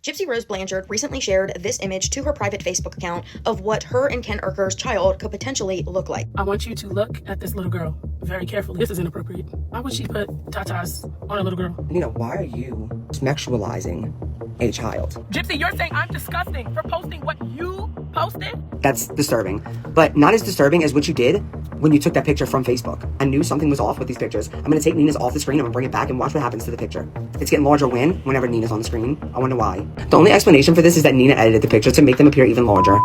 Gypsy Rose Blanchard recently shared this image to her private Facebook account of what her and Ken Urker's child could potentially look like. I want you to look at this little girl very carefully. This is inappropriate. Why would she put tatas on a little girl? Nina, why are you sexualizing a child? Gypsy, you're saying I'm disgusting for posting what you posted? That's disturbing, but not as disturbing as what you did when you took that picture from Facebook. I knew something was off with these pictures. I'm gonna take Nina's off the screen, I'm gonna bring it back and watch what happens to the picture. It's getting larger whenever Nina's on the screen. I wonder why. The only explanation for this is that Nina edited the picture to make them appear even larger.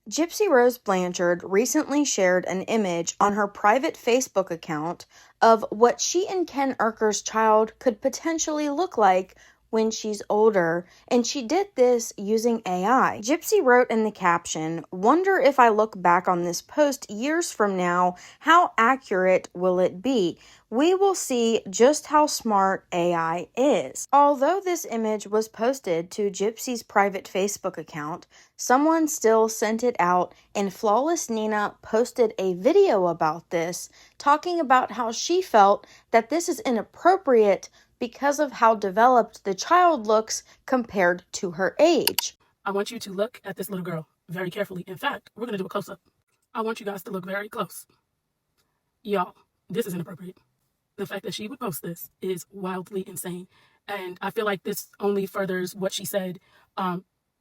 Gypsy Rose Blanchard recently shared an image on her private Facebook account of what she and Ken Urker's child could potentially look like when she's older, and she did this using AI. Gypsy wrote in the caption, "Wonder if I look back on this post years from now, how accurate will it be? We will see just how smart AI is." Although this image was posted to Gypsy's private Facebook account, someone still sent it out, and Flawless Nina posted a video about this, talking about how she felt that this is inappropriate because of how developed the child looks compared to her age. I want you to look at this little girl very carefully. In fact, we're going to do a close-up. I want you guys to look very close. Y'all, this is inappropriate. The fact that she would post this is wildly insane. And I feel like this only furthers what she said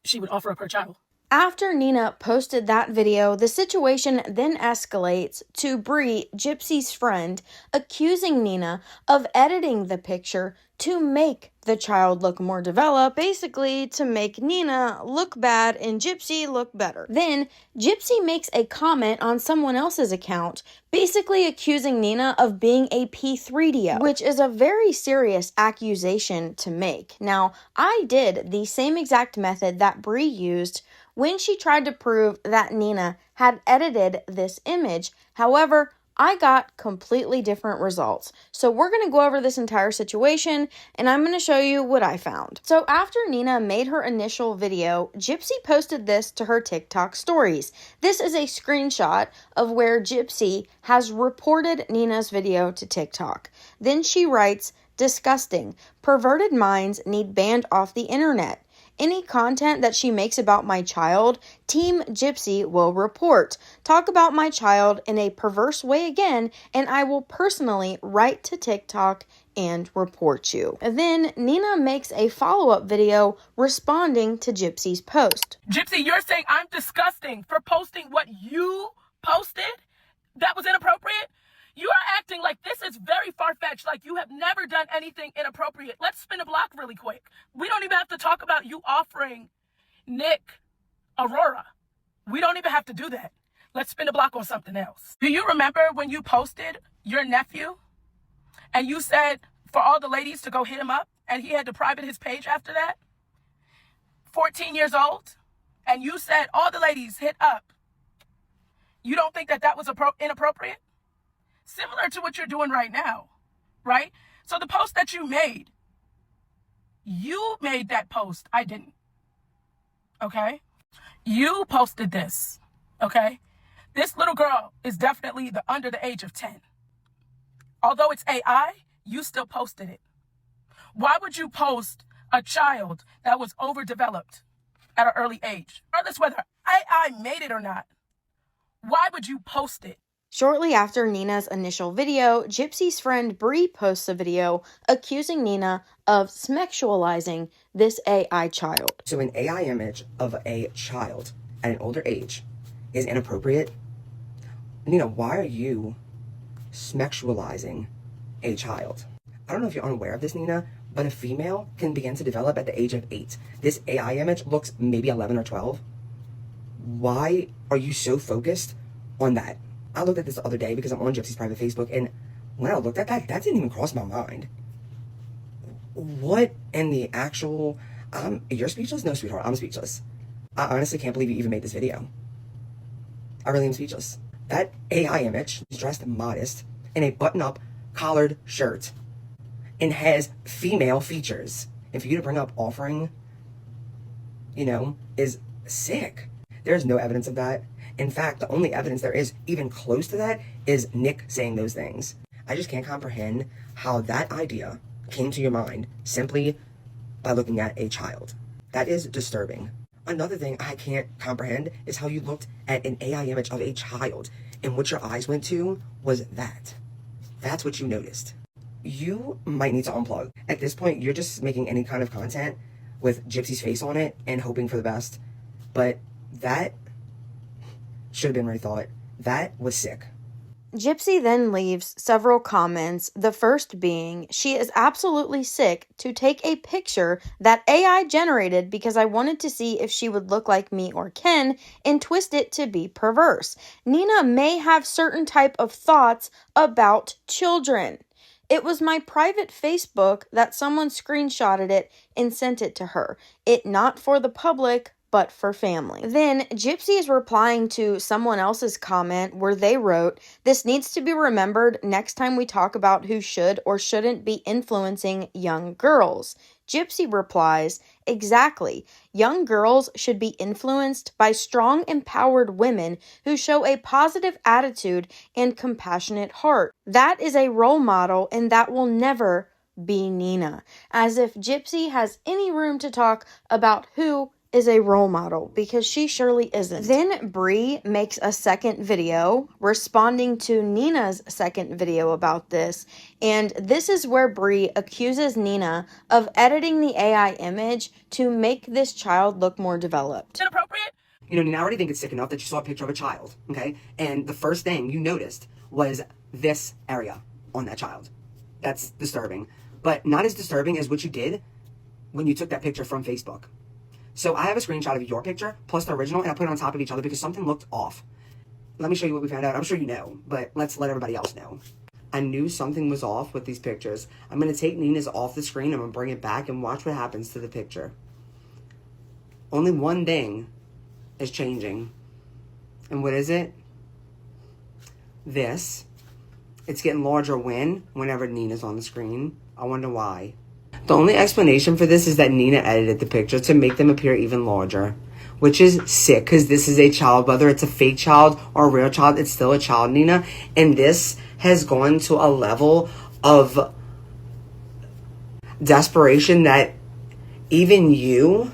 she would offer up her child. After Nina posted that video, the situation then escalates to Bree, Gypsy's friend, accusing Nina of editing the picture to make the child look more developed, basically to make Nina look bad and Gypsy look better. Then, Gypsy makes a comment on someone else's account, basically accusing Nina of being a P3DO, which is a very serious accusation to make. Now, I did the same exact method that Bree used when she tried to prove that Nina had edited this image. However, I got completely different results. So we're going to go over this entire situation, and I'm going to show you what I found. So after Nina made her initial video, Gypsy posted this to her TikTok stories. This is a screenshot of where Gypsy has reported Nina's video to TikTok. Then she writes, "Disgusting. Perverted minds need banned off the internet. Any content that she makes about my child, Team Gypsy will report. Talk about my child in a perverse way again, and I will personally write to TikTok and report you." And then Nina makes a follow-up video responding to Gypsy's post. Gypsy, you're saying I'm disgusting for posting what you posted? That was inappropriate? You are acting like this is very far-fetched, like you have never done anything inappropriate. Let's spin a block really quick. We don't even have to talk about you offering Nick Aurora. We don't even have to do that. Let's spin a block on something else. Do you remember when you posted your nephew and you said for all the ladies to go hit him up and he had to private his page after that? 14 years old, and you said all the ladies hit up. You don't think that that was inappropriate? Similar to what you're doing right now, right? So the post that you made that post. I didn't. Okay? You posted this. Okay? This little girl is definitely under the age of 10. Although it's AI, you still posted it. Why would you post a child that was overdeveloped at an early age? Regardless whether AI made it or not, why would you post it? Shortly after Nina's initial video, Gypsy's friend Bree posts a video accusing Nina of sexualizing this AI child. So an AI image of a child at an older age is inappropriate? Nina, why are you sexualizing a child? I don't know if you're unaware of this, Nina, but a female can begin to develop at the age of 8. This AI image looks maybe 11 or 12. Why are you so focused on that? I looked at this the other day because I'm on Gypsy's private Facebook, and when I looked at that didn't even cross my mind. What in the actual... you're speechless? No, sweetheart, I'm speechless. I honestly can't believe you even made this video. I really am speechless. That AI image is dressed modest in a button-up collared shirt and has female features. And for you to bring up offering, is sick. There's no evidence of that. In fact, the only evidence there is even close to that is Nick saying those things. I just can't comprehend how that idea came to your mind simply by looking at a child. That is disturbing. Another thing I can't comprehend is how you looked at an AI image of a child and what your eyes went to was that. That's what you noticed. You might need to unplug. At this point, you're just making any kind of content with Gypsy's face on it and hoping for the best. But that should have been rethought. That was sick. Gypsy then leaves several comments, the first being, she is absolutely sick to take a picture that AI generated because I wanted to see if she would look like me or Ken and twist it to be perverse. Nina may have certain type of thoughts about children. It was my private Facebook that someone screenshotted it and sent it to her. It not for the public, but for family. Then Gypsy is replying to someone else's comment where they wrote, "This needs to be remembered next time we talk about who should or shouldn't be influencing young girls." Gypsy replies, "Exactly. Young girls should be influenced by strong, empowered women who show a positive attitude and compassionate heart. That is a role model, and that will never be Nina." As if Gypsy has any room to talk about who is a role model, because she surely isn't. Then Bree makes a second video responding to Nina's second video about this, and this is where Bree accuses Nina of editing the AI image to make this child look more developed. Inappropriate? Nina, I already think it's sick enough that you saw a picture of a child, okay? And the first thing you noticed was this area on that child. That's disturbing. But not as disturbing as what you did when you took that picture from Facebook. So I have a screenshot of your picture plus the original, and I put it on top of each other because something looked off. Let me show you what we found out. I'm sure you know, but let's let everybody else know. I knew something was off with these pictures. I'm going to take Nina's off the screen. I'm going to bring it back and watch what happens to the picture. Only one thing is changing. And what is it? This. It's getting larger whenever Nina's on the screen. I wonder why. The only explanation for this is that Nina edited the picture to make them appear even larger, which is sick because this is a child. Whether it's a fake child or a real child, it's still a child, Nina. And this has gone to a level of desperation that even you,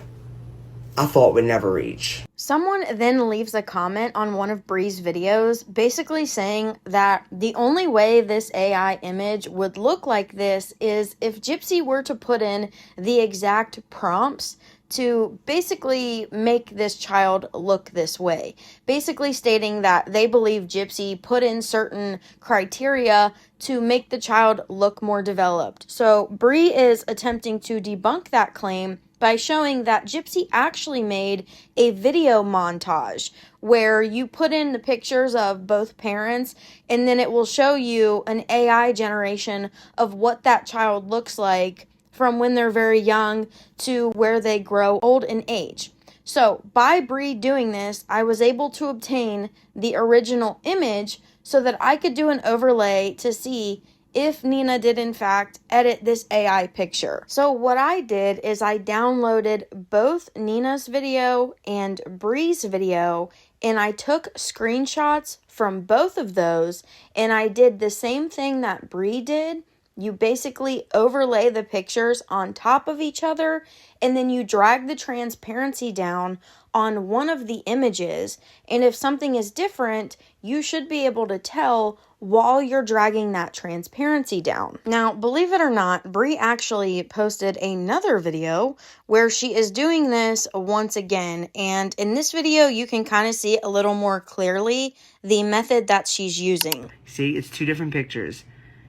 I thought, would never reach. Someone then leaves a comment on one of Bree's videos, basically saying that the only way this AI image would look like this is if Gypsy were to put in the exact prompts to basically make this child look this way. Basically stating that they believe Gypsy put in certain criteria to make the child look more developed. So Bree is attempting to debunk that claim by showing that Gypsy actually made a video montage where you put in the pictures of both parents and then it will show you an AI generation of what that child looks like from when they're very young to where they grow old in age. So by Bree doing this, I was able to obtain the original image so that I could do an overlay to see if Nina did in fact edit this AI picture. So what I did is I downloaded both Nina's video and Bree's video, and I took screenshots from both of those, and I did the same thing that Bree did. You basically overlay the pictures on top of each other, and then you drag the transparency down on one of the images. And if something is different, you should be able to tell while you're dragging that transparency down. Now, believe it or not, Bree actually posted another video where she is doing this once again. And in this video, you can kind of see a little more clearly the method that she's using. See, it's two different pictures.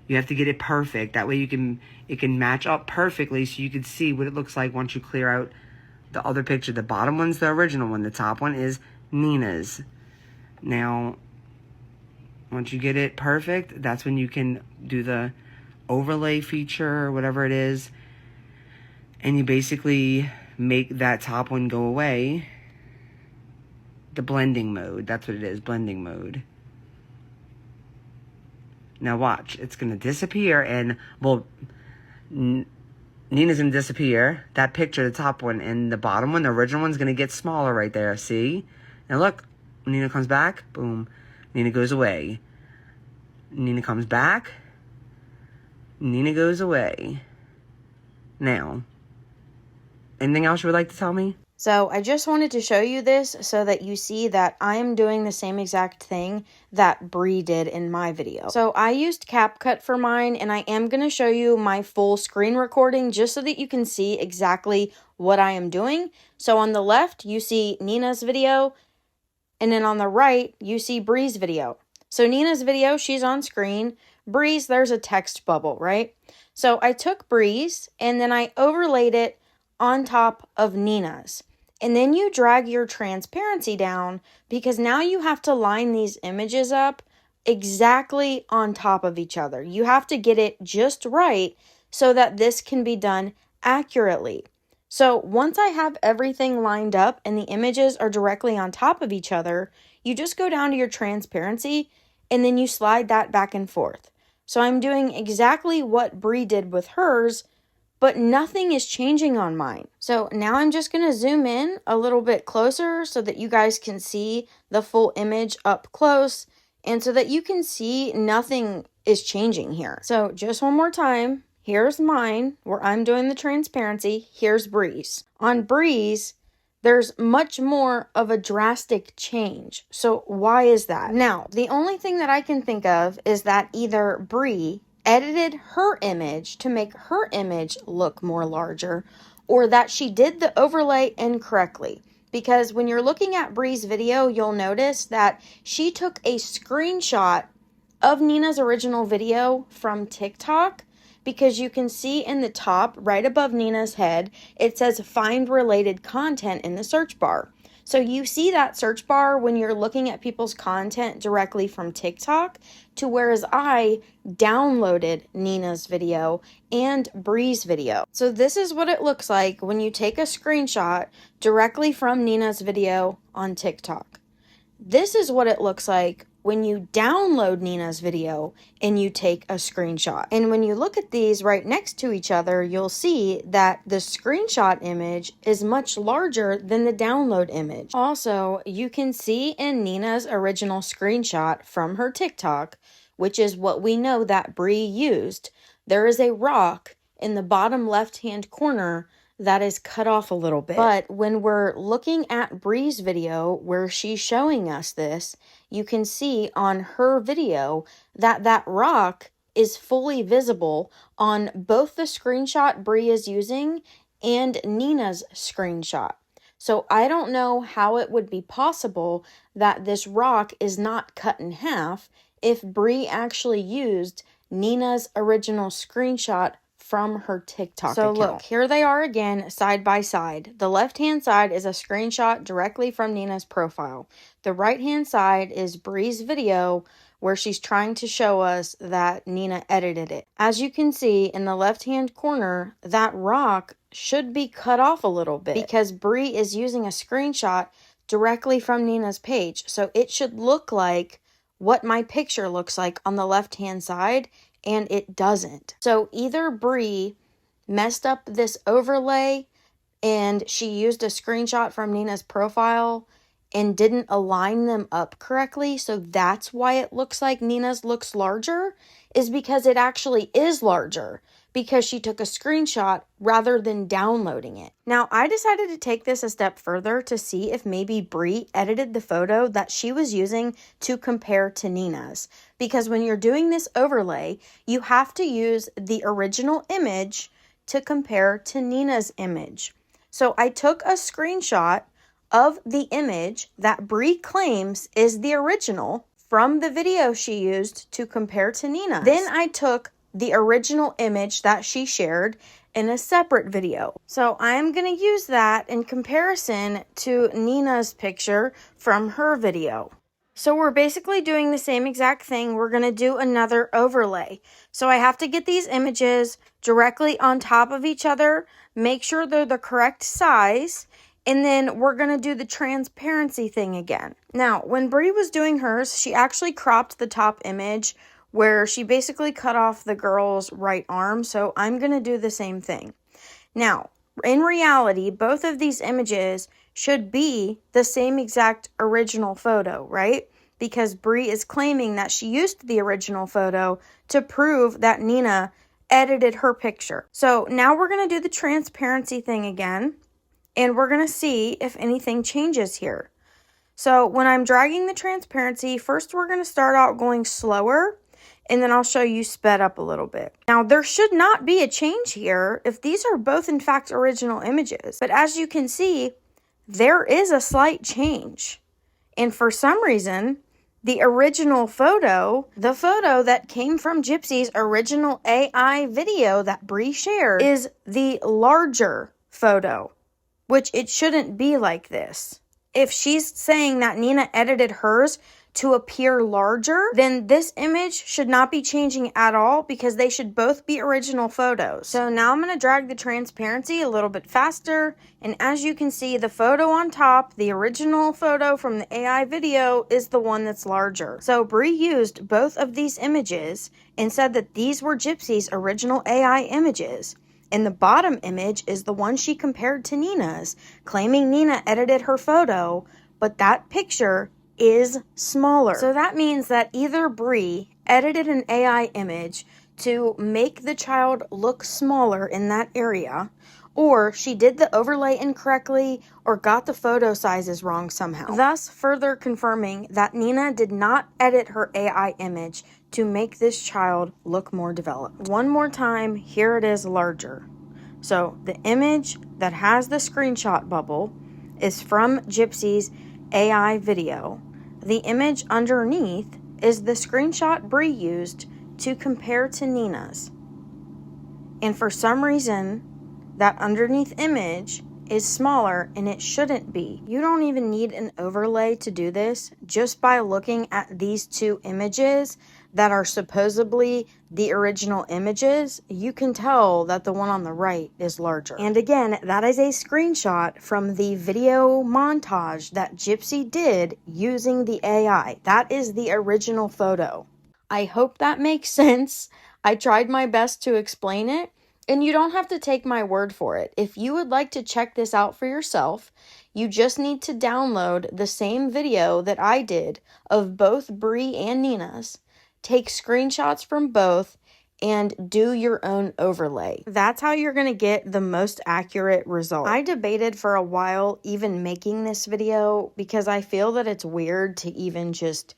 You have to get it perfect. That way it can match up perfectly so you can see what it looks like once you clear out the other picture. The bottom one's the original one. The top one is Nina's. Now, once you get it perfect, that's when you can do the overlay feature or whatever it is. And you basically make that top one go away. The blending mode. That's what it is. Blending mode. Now watch, it's going to disappear and, well, Nina's going to disappear. That picture, the top one, and the bottom one, the original one's going to get smaller right there, see? Now look, when Nina comes back, boom, Nina goes away. Nina comes back, Nina goes away. Now, Anything else you would like to tell me? So I just wanted to show you this so that you see that I am doing the same exact thing that Bree did in my video. So I used CapCut for mine, and I am going to show you my full screen recording just so that you can see exactly what I am doing. So on the left, you see Nina's video, and then on the right, you see Bree's video. So Nina's video, she's on screen. Bree's, there's a text bubble, right? So I took Bree's, and then I overlaid it on top of Nina's. And then you drag your transparency down because now you have to line these images up exactly on top of each other. You have to get it just right so that this can be done accurately. So once I have everything lined up and the images are directly on top of each other, you just go down to your transparency and then you slide that back and forth. So I'm doing exactly what Bree did with hers, but nothing is changing on mine. So now I'm just going to zoom in a little bit closer so that you guys can see the full image up close and so that you can see nothing is changing here. So just one more time, here's mine where I'm doing the transparency. Here's Bree's. On Bree's, there's much more of a drastic change. So why is that? Now, the only thing that I can think of is that either Bree edited her image to make her image look more larger, or that she did the overlay incorrectly. Because when you're looking at Bree's video, you'll notice that she took a screenshot of Nina's original video from TikTok, because you can see in the top right above Nina's head, it says find related content in the search bar. So you see that search bar when you're looking at people's content directly from TikTok, to whereas I downloaded Nina's video and Bree's video. So this is what it looks like when you take a screenshot directly from Nina's video on TikTok. This is what it looks like when you download Nina's video and you take a screenshot. And when you look at these right next to each other, you'll see that the screenshot image is much larger than the download image. Also, you can see in Nina's original screenshot from her TikTok, which is what we know that Bree used, there is a rock in the bottom left-hand corner that is cut off a little bit. But when we're looking at Bree's video where she's showing us this, you can see on her video that that rock is fully visible on both the screenshot Bree is using and Nina's screenshot. So I don't know how it would be possible that this rock is not cut in half if Bree actually used Nina's original screenshot from her TikTok account. So look, here they are again, side by side. The left-hand side is a screenshot directly from Nina's profile. The right-hand side is Bree's video where she's trying to show us that Nina edited it. As you can see in the left-hand corner, that rock should be cut off a little bit because Bree is using a screenshot directly from Nina's page. So it should look like what my picture looks like on the left-hand side, and it doesn't. So either Bree messed up this overlay and she used a screenshot from Nina's profile and didn't align them up correctly, so that's why it looks like Nina's looks larger, is because it actually is larger because she took a screenshot rather than downloading it. Now, I decided to take this a step further to see if maybe Bree edited the photo that she was using to compare to Nina's. Because when you're doing this overlay, you have to use the original image to compare to Nina's image. So I took a screenshot of the image that Bree claims is the original from the video she used to compare to Nina's. Then I took the original image that she shared in a separate video. So I'm going to use that in comparison to Nina's picture from her video. So we're basically doing the same exact thing. We're going to do another overlay. So I have to get these images directly on top of each other, make sure they're the correct size, and then we're going to do the transparency thing again. Now, when Bree was doing hers, she actually cropped the top image where she basically cut off the girl's right arm. So I'm going to do the same thing. Now, in reality, both of these images should be the same exact original photo, right? Because Bree is claiming that she used the original photo to prove that Nina edited her picture. So now we're going to do the transparency thing again. and we're going to see if anything changes here. So when I'm dragging the transparency, first we're going to start out going slower, and then I'll show you sped up a little bit. Now, there should not be a change here if these are both in fact original images. But as you can see, there is a slight change. And for some reason, the original photo, the photo that came from Gypsy's original AI video that Bree shared, is the larger photo, which it shouldn't be like this. If she's saying that Nina edited hers to appear larger, then this image should not be changing at all because they should both be original photos. So now I'm going to drag the transparency a little bit faster, and as you can see, the photo on top, the original photo from the AI video, is the one that's larger. So Bree used both of these images and said that these were Gypsy's original AI images. And the bottom image is the one she compared to Nina's, claiming Nina edited her photo, but that picture is smaller. So that means that either Bree edited an AI image to make the child look smaller in that area, or she did the overlay incorrectly or got the photo sizes wrong somehow. Thus, further confirming that Nina did not edit her AI image to make this child look more developed. One more time, here it is larger. So the image that has the screenshot bubble is from Gypsy's AI video. The image underneath is the screenshot Bree used to compare to Nina's. And for some reason, that underneath image is smaller and it shouldn't be. You don't even need an overlay to do this. Just by looking at these two images that are supposedly the original images, you can tell that the one on the right is larger. And again, that is a screenshot from the video montage that Gypsy did using the AI. That is the original photo. I hope that makes sense. I tried my best to explain it, and you don't have to take my word for it. If you would like to check this out for yourself, you just need to download the same video that I did of both Bree and Nina's, take screenshots from both, and do your own overlay. That's how you're going to get the most accurate result. I debated for a while even making this video because I feel that it's weird to even just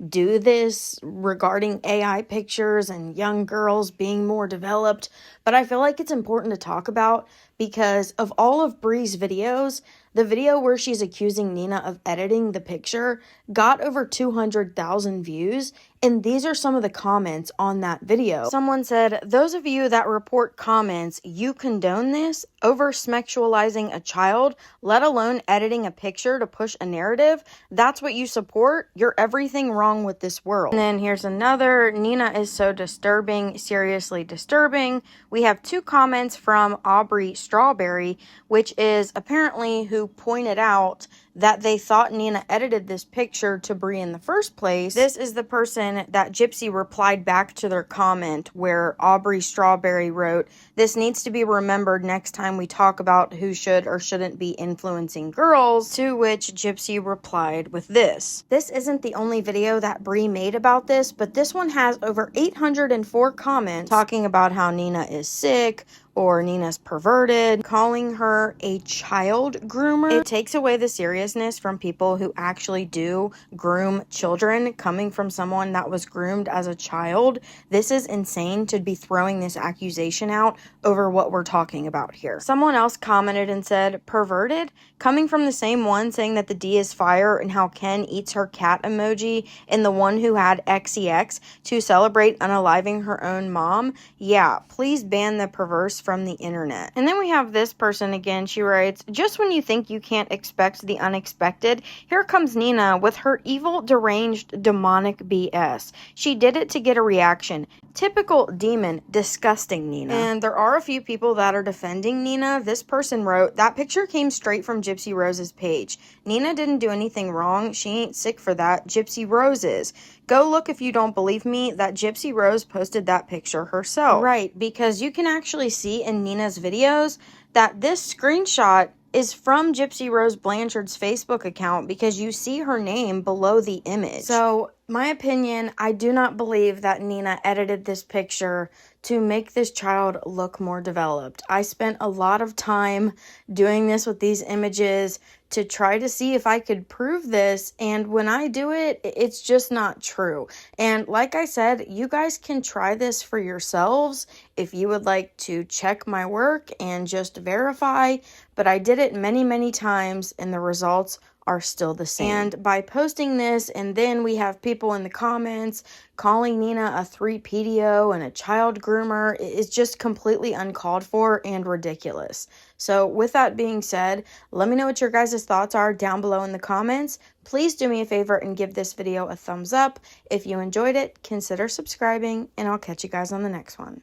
do this regarding AI pictures and young girls being more developed, but I feel like it's important to talk about because of all of Bree's videos, the video where she's accusing Nina of editing the picture got over 200,000 views, and these are some of the comments on that video. Someone said, "Those of you that report comments, you condone this over sexualizing a child, let alone editing a picture to push a narrative. That's what you support? You're everything wrong with this world." And then here's another, "Nina is so disturbing, seriously disturbing." We have two comments from Aubrey Strawberry, which is apparently who pointed out that they thought Nina edited this picture to Bree in the first place. This is the person that Gypsy replied back to their comment where Aubrey Strawberry wrote, "This needs to be remembered next time we talk about who should or shouldn't be influencing girls," to which Gypsy replied with this. This isn't the only video that Bree made about this, but this one has over 804 comments talking about how Nina is sick, or Nina's perverted, calling her a child groomer. It takes away the seriousness from people who actually do groom children, coming from someone that was groomed as a child. This is insane to be throwing this accusation out over what we're talking about here. Someone else commented and said, "Perverted?" Coming from the same one saying that the D is fire and how Ken eats her cat emoji and the one who had XEX to celebrate unaliving her own mom. Yeah, please ban the perverse from the internet. And then we have this person again. She writes, "Just when you think you can't expect the unexpected, here comes Nina with her evil, deranged, demonic BS. She did it to get a reaction. Typical demon, disgusting Nina." And there are a few people that are defending Nina. This person wrote, "That picture came straight from Gypsy Rose's page. Nina didn't do anything wrong. She ain't sick for that. Gypsy Rose is. Go look if you don't believe me that Gypsy Rose posted that picture herself." Right, because you can actually see in Nina's videos that this screenshot is from Gypsy Rose Blanchard's Facebook account because you see her name below the image. So My opinion, I do not believe that Nina edited this picture to make this child look more developed. I spent a lot of time doing this with these images to try to see if I could prove this, and when I do it, it's just not true. And like I said, you guys can try this for yourselves if you would like to check my work and just verify, but I did it many, many times and the results are still the same. And by posting this, and then we have people in the comments calling Nina a 3PDO and a child groomer, is just completely uncalled for and ridiculous. So with that being said, let me know what your guys' thoughts are down below in the comments. Please do me a favor and give this video a thumbs up. If you enjoyed it, consider subscribing, and I'll catch you guys on the next one.